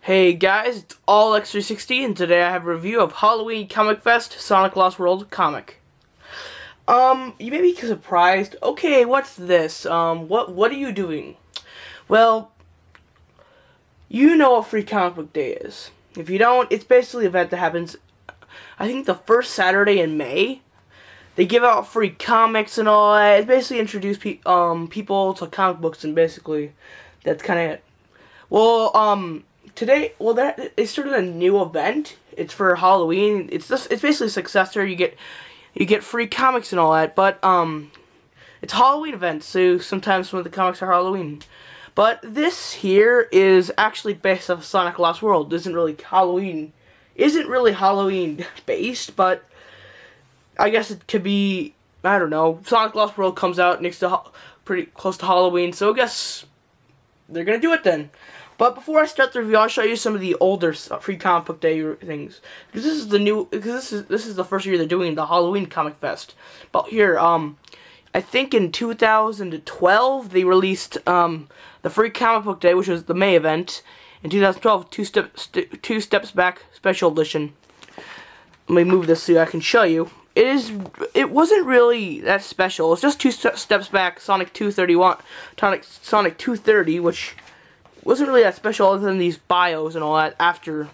Hey guys, it's AllX360 and today I have a review of Halloween Comic Fest Sonic Lost World comic. You may be surprised. Okay, what's this? What are you doing? Well, you know what Free Comic Book Day is. If you don't, it's basically an event that happens, I think, the first Saturday in May. They give out free comics and all that. It's basically introduce people to comic books, and basically that's kind of it. Well, today, they started a new event. It's for Halloween. It's basically a successor. You get free comics and all that, but it's a Halloween event, so sometimes some of the comics are Halloween. But this here is actually based off Sonic Lost World. Isn't really Halloween based, but I guess it could be. I don't know. Sonic Lost World comes out next to pretty close to Halloween, so I guess they're gonna do it then. But before I start the review, I'll show you some of the older Free Comic Book Day things. Because this is the first year they're doing the Halloween Comic Fest. But here, I think in 2012 they released the Free Comic Book Day, which was the May event. In 2012, Two Steps Back Special Edition. Let me move this so I can show you. It wasn't really that special. It's just Two Steps Back Sonic 231, Sonic 230, which wasn't really that special other than these bios and all that after.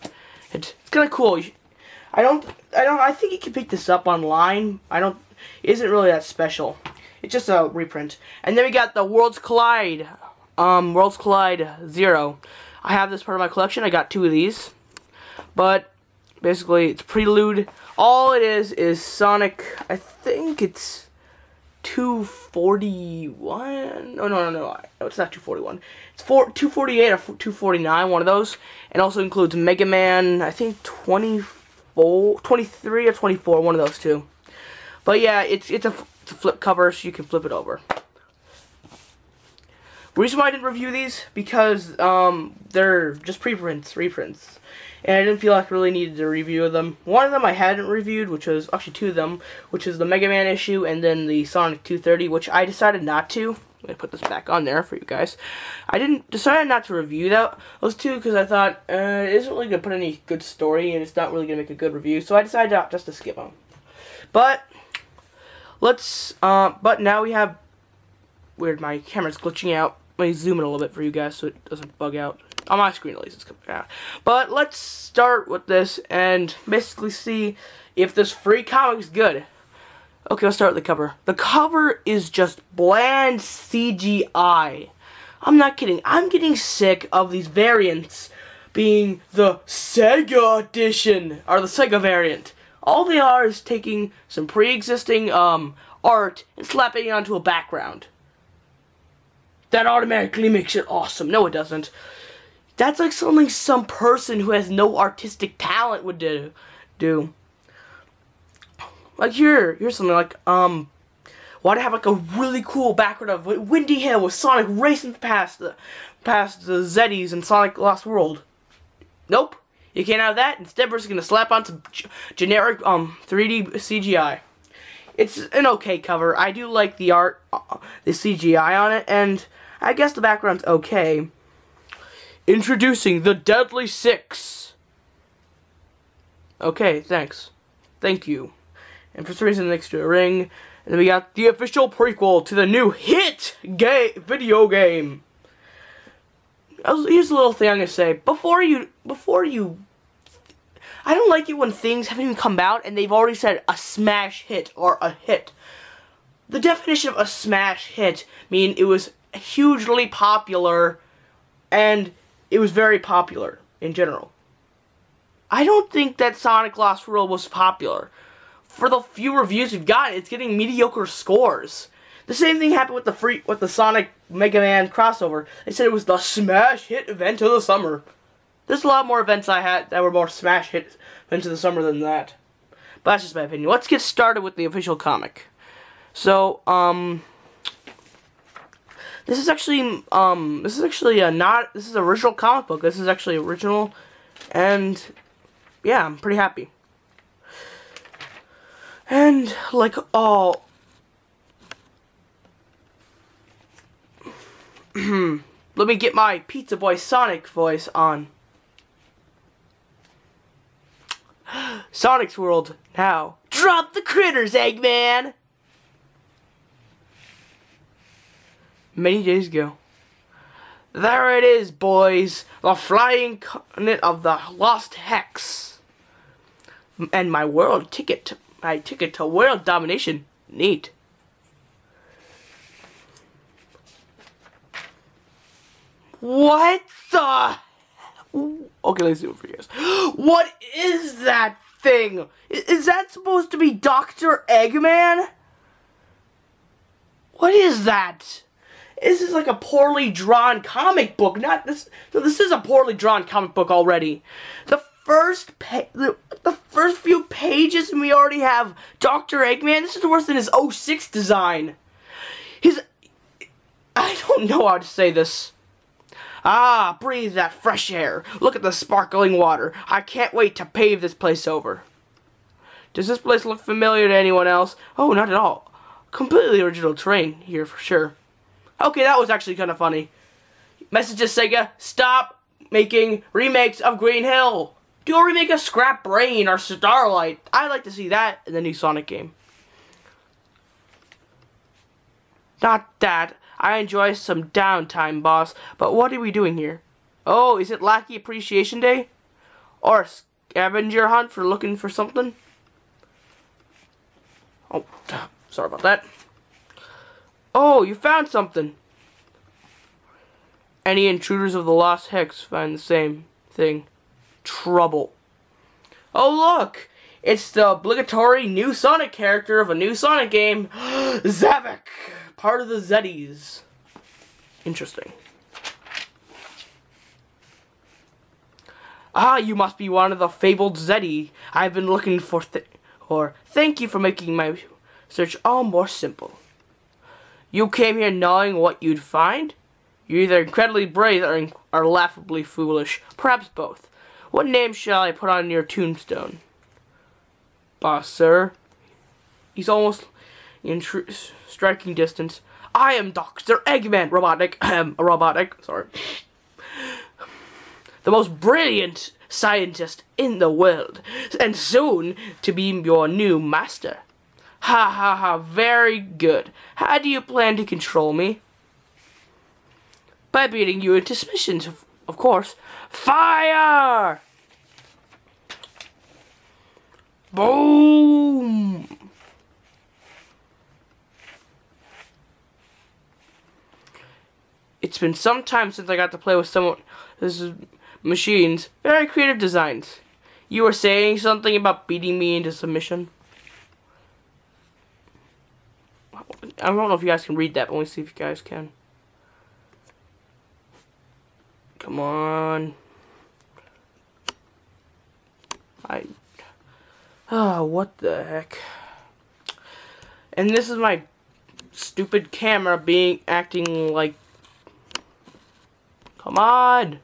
It's kind of cool. I think you can pick this up online. It isn't really that special. It's just a reprint. And then we got the Worlds Collide 0. I have this part of my collection. I got 2 of these. But basically it's Prelude. All it is Sonic, I think it's 241. No, it's not 241. It's 248 or 249, one of those. And also includes Mega Man, I think 23 or 24, one of those two. But yeah, it's a flip cover, so you can flip it over. The reason why I didn't review these, because they're just reprints. And I didn't feel like I really needed to review them. One of them I hadn't reviewed, which was actually 2 of them, which is the Mega Man issue and then the Sonic 230, which I decided not to. I'm going to put this back on there for you guys. I decided not to review those 2 because I thought it isn't really going to put any good story and it's not really going to make a good review. So I decided just to skip them. But but now we have, weird, my camera's glitching out. Let me zoom in a little bit for you guys so it doesn't bug out. On my screen at least it's coming out. But let's start with this and basically see if this free comic is good. Okay, let's start with the cover. The cover is just bland CGI. I'm not kidding. I'm getting sick of these variants being the Sega edition or the Sega variant. All they are is taking some pre-existing art and slapping it onto a background. That automatically makes it awesome. No, it doesn't. That's like something some person who has no artistic talent would do. Like here's something like, why do I have like a really cool background of Windy Hill with Sonic racing past the Zeddies in Sonic Lost World? Nope, you can't have that. Instead, we're just gonna slap on some generic 3D CGI. It's an okay cover. I do like the art, the CGI on it, and I guess the background's okay. Introducing the Deadly Six. Okay, thanks. Thank you. And for some reason next to a ring. And then we got the official prequel to the new hit video game. Here's a little thing I'm gonna say. Before you I don't like it when things haven't even come out and they've already said a smash hit or a hit. The definition of a smash hit means it was hugely popular and it was very popular in general. I don't think that Sonic Lost World was popular. For the few reviews we've gotten, it's getting mediocre scores. The same thing happened with the Sonic Mega Man crossover. They said it was the smash hit event of the summer. There's a lot more events I had that were more smash hit events of the summer than that. But that's just my opinion. Let's get started with the official comic. So, this is actually this is original comic book. This is actually original, and yeah, I'm pretty happy. And like all, let me get my Pizza Boy Sonic voice on. Sonic's World. Now, drop the critters, Eggman! Many days ago. There it is, boys. The flying continent of the Lost Hex. And my ticket to world domination. Neat. What the? Okay, let's do it for you guys. What is that thing? Is that supposed to be Dr. Eggman? What is that? This is like a poorly drawn comic book. Not this. So this is a poorly drawn comic book already. The first few pages, and we already have Dr. Eggman. This is worse than his 06 design. I don't know how to say this. Ah, breathe that fresh air. Look at the sparkling water. I can't wait to pave this place over. Does this place look familiar to anyone else? Oh, not at all. Completely original terrain here for sure. Okay, that was actually kind of funny. Messages, Sega, stop making remakes of Green Hill. Do a remake of Scrap Brain or Starlight. I'd like to see that in the new Sonic game. Not that. I enjoy some downtime, boss, but what are we doing here? Oh, is it Lackey Appreciation Day? Or a scavenger hunt for looking for something? Oh, sorry about that. Oh, you found something. Any intruders of the Lost Hex find the same thing. Trouble. Oh, look! It's the obligatory new Sonic character of a new Sonic game, Zavok, part of the Zeddies. Interesting. Ah, you must be one of the fabled Zeddy I've been looking for. Thank you for making my search all more simple. You came here knowing what you'd find? You're either incredibly brave or laughably foolish. Perhaps both. What name shall I put on your tombstone? Boss, sir. He's almost in striking distance. I am Dr. Eggman, robotic, sorry. The most brilliant scientist in the world, and soon to be your new master. Ha ha ha, very good. How do you plan to control me? By beating you into submission, of course. Fire! Boom! It's been some time since I got to play with this machines. Very creative designs. You were saying something about beating me into submission? I don't know if you guys can read that, but let me see if you guys can. Come on. Oh, what the heck. And this is my stupid camera acting like... Come on.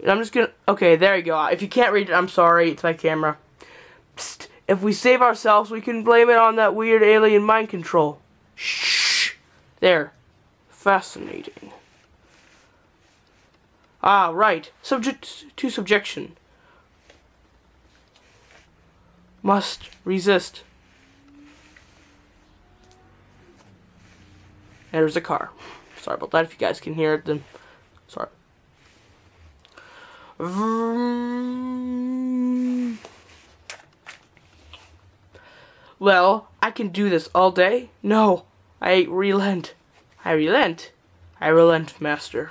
I'm just gonna... Okay, there you go. If you can't read it, I'm sorry. It's my camera. Psst. If we save ourselves, we can blame it on that weird alien mind control. Shh. There. Fascinating. Ah, right. Subject to subjection. Must resist. There's a car. Sorry about that. If you guys can hear it, then sorry. Well, I can do this all day. No, I relent. I relent. I relent, master.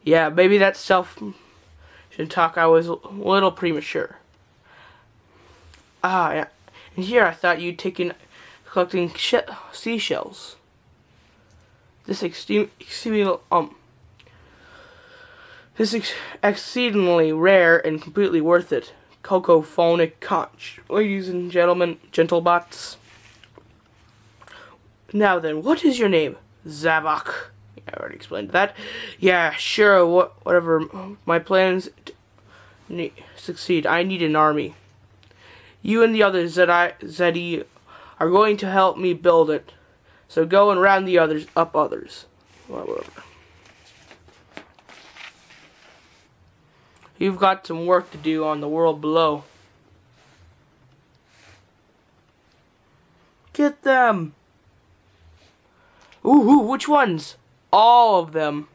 Yeah, maybe that should talk. I was a little premature. Ah, yeah. And here I thought you'd taken collecting seashells. This exceedingly rare and completely worth it. Cocophonic conch. Ladies and gentlemen, gentlebots. Now then, what is your name? Zavok. I already explained that. Yeah, sure, whatever. My plans succeed. I need an army. You and the others Zeddy are going to help me build it. So go and round the others up. Well, whatever. You've got some work to do on the world below. Get them! Ooh, which ones? All of them.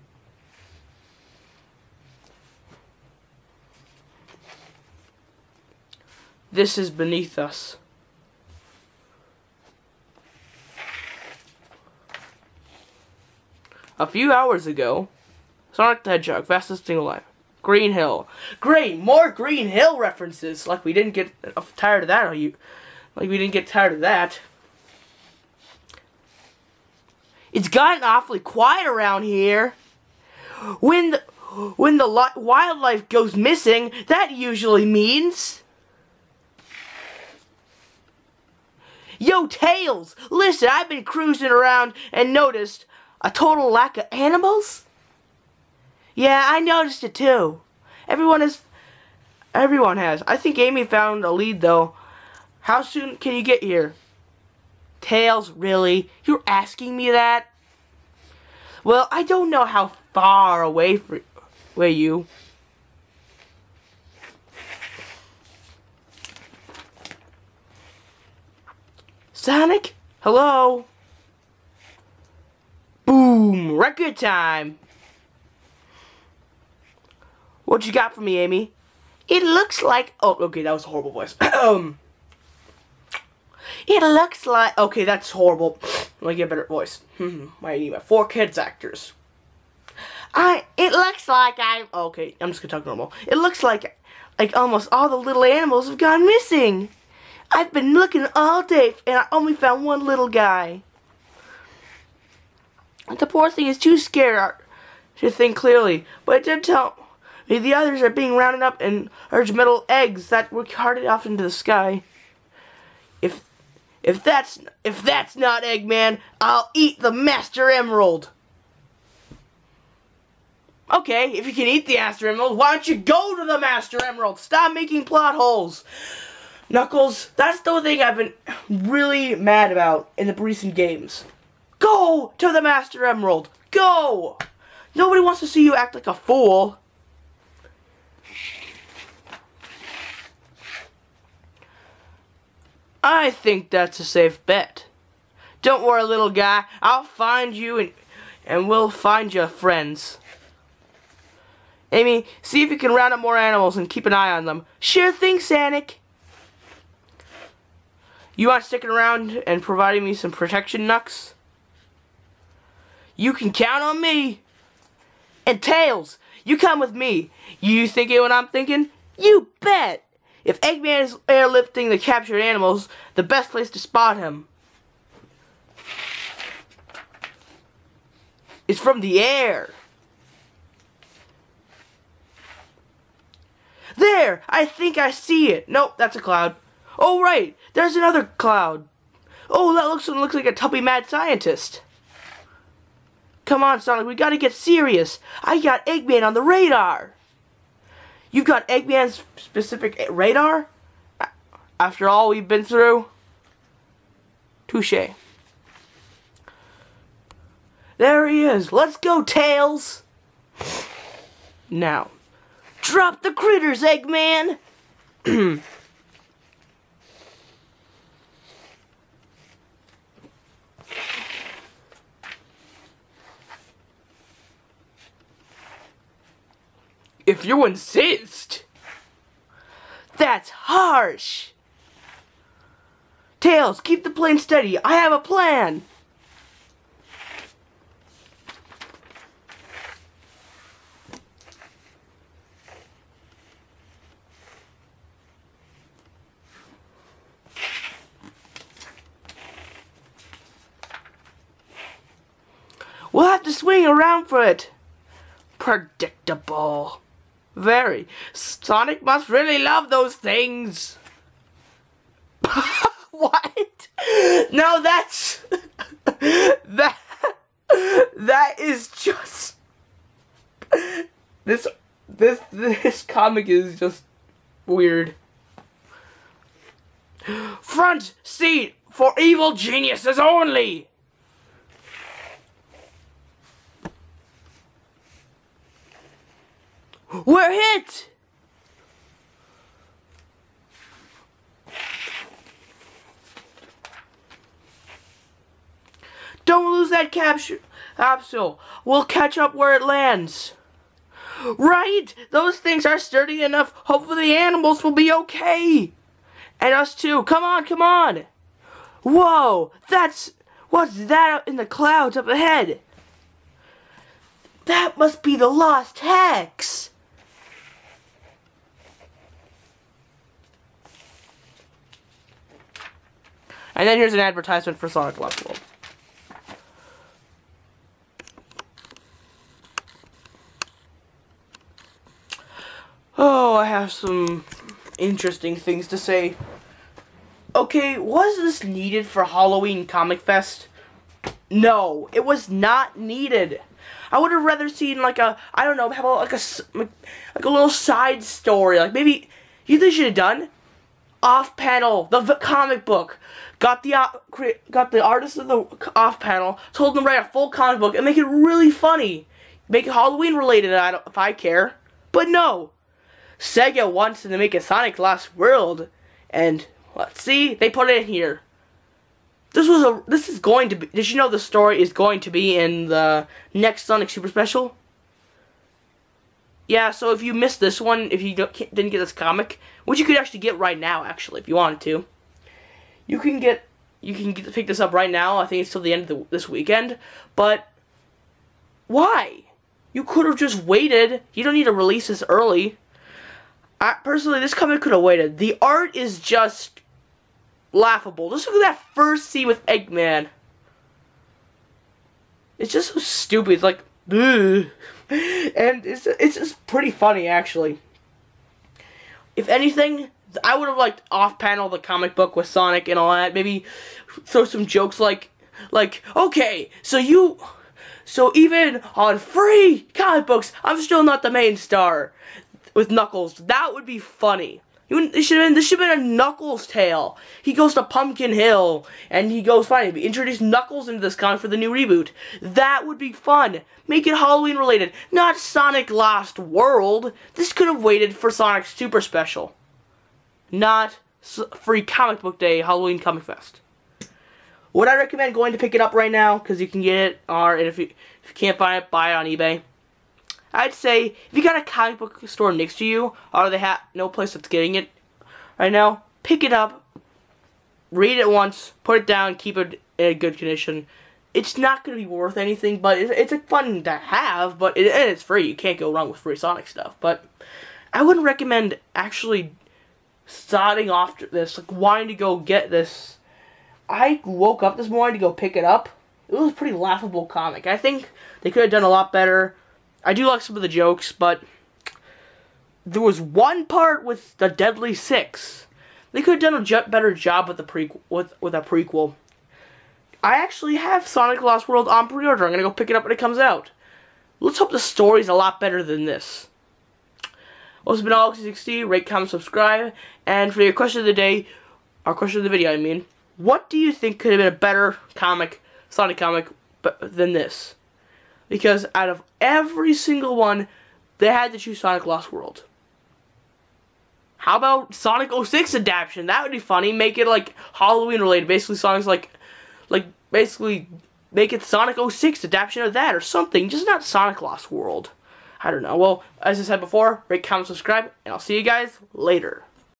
This is beneath us. A few hours ago, Sonic the Hedgehog, fastest thing alive. Green Hill. Great, more Green Hill references. Like we didn't get tired of that, are you? Like we didn't get tired of that. It's gotten awfully quiet around here. When the wildlife goes missing, that usually means... Yo, Tails! Listen, I've been cruising around and noticed a total lack of animals. Yeah, I noticed it too. Everyone has. I think Amy found a lead though. How soon can you get here? Tails, really? You're asking me that? Well, I don't know how far away you. Sonic? Hello? Boom! Record time! What you got for me, Amy? It looks like... Oh, okay, that was a horrible voice. It looks like... Okay, that's horrible. Let me get a better voice. Might need my 4 kids actors. It looks like Okay, I'm just gonna talk normal. It looks like almost all the little animals have gone missing. I've been looking all day and I only found one little guy. The poor thing is too scared to think clearly, but it did tell me the others are being rounded up and large metal eggs that were carted off into the sky. If that's not Eggman, I'll eat the Master Emerald. Okay, if you can eat the Master Emerald, why don't you go to the Master Emerald? Stop making plot holes. Knuckles, that's the thing I've been really mad about in the recent games. Go to the Master Emerald. Go! Nobody wants to see you act like a fool. I think that's a safe bet. Don't worry, little guy. I'll find you and we'll find you friends. Amy, see if you can round up more animals and keep an eye on them. Sure thing, Sonic. You want sticking around and providing me some protection, Knux? You can count on me. And Tails, you come with me. You thinking what I'm thinking? You bet. If Eggman is airlifting the captured animals, the best place to spot him is from the air. There! I think I see it. Nope, that's a cloud. Oh, right. There's another cloud. Oh, that looks like a tubby mad scientist. Come on, Sonic. We gotta get serious. I got Eggman on the radar. You've got Eggman's specific radar? After all we've been through? Touché. There he is. Let's go, Tails. Now, drop the critters, Eggman. If you insist. That's harsh. Tails, keep the plane steady. I have a plan. We'll have to swing around for it. Predictable. Very. Sonic must really love those things. What? No, that's... That is just... This comic is just weird. Front seat for evil geniuses only! We're hit! that capsule will catch up where it lands. Right! Those things are sturdy enough. Hopefully the animals will be okay. And us too. Come on, come on. Whoa! What's that in the clouds up ahead? That must be the Lost Hex. And then here's an advertisement for Sonic Lost World. Oh, I have some interesting things to say. Okay, was this needed for Halloween Comic Fest? No, it was not needed. I would have rather seen like a, I don't know, how about like a little side story. Like maybe, you know what they should have done? Off panel, the comic book. Got the artist of the off panel, told them to write a full comic book and make it really funny. Make it Halloween related, if I care. But no. Sega wants to make a Sonic Lost World, and let's see, they put it in here. This is going to be, did you know the story is going to be in the next Sonic Super Special? Yeah, so if you missed this one, if you didn't get this comic, which you could actually get right now, actually, if you wanted to, you can pick this up right now. I think it's till the end of this weekend, but why? You could have just waited. You don't need to release this early. Personally, this comic could have waited. The art is just laughable. Just look at that first scene with Eggman. It's just so stupid. It's like, ugh. And it's just pretty funny, actually. If anything, I would have liked off-panel the comic book with Sonic and all that. Maybe throw some jokes like, okay, so even on free comic books, I'm still not the main star. With Knuckles, that would be funny. This should have been a Knuckles tale. He goes to Pumpkin Hill, and he goes fine. Introduce Knuckles into this comic for the new reboot. That would be fun. Make it Halloween related, not Sonic Lost World. This could have waited for Sonic Super Special, not free comic book day Halloween Comic Fest. Would I recommend going to pick it up right now because you can get it, or if you can't buy it on eBay? I'd say, if you got a comic book store next to you, or they have no place that's getting it right now, pick it up, read it once, put it down, keep it in a good condition. It's not going to be worth anything, but it's fun to have, but it's free. You can't go wrong with free Sonic stuff. But I wouldn't recommend actually starting off this, like wanting to go get this. I woke up this morning to go pick it up. It was a pretty laughable comic. I think they could have done a lot better. I do like some of the jokes, but there was one part with the Deadly Six. They could have done a better job with the prequel. I actually have Sonic Lost World on pre-order. I'm gonna go pick it up when it comes out. Let's hope the story's a lot better than this. Well, it's been Alex60. Rate, comment, subscribe, and for your question of the day, or question of the video, I mean, what do you think could have been a better comic, Sonic comic, than this? Because out of every single one, they had to choose Sonic Lost World. How about Sonic 06 adaptation? That would be funny. Make it like Halloween related. Basically, Sonic's basically make it Sonic 06 adaptation of that or something. Just not Sonic Lost World. I don't know. Well, as I said before, rate, comment, subscribe, and I'll see you guys later.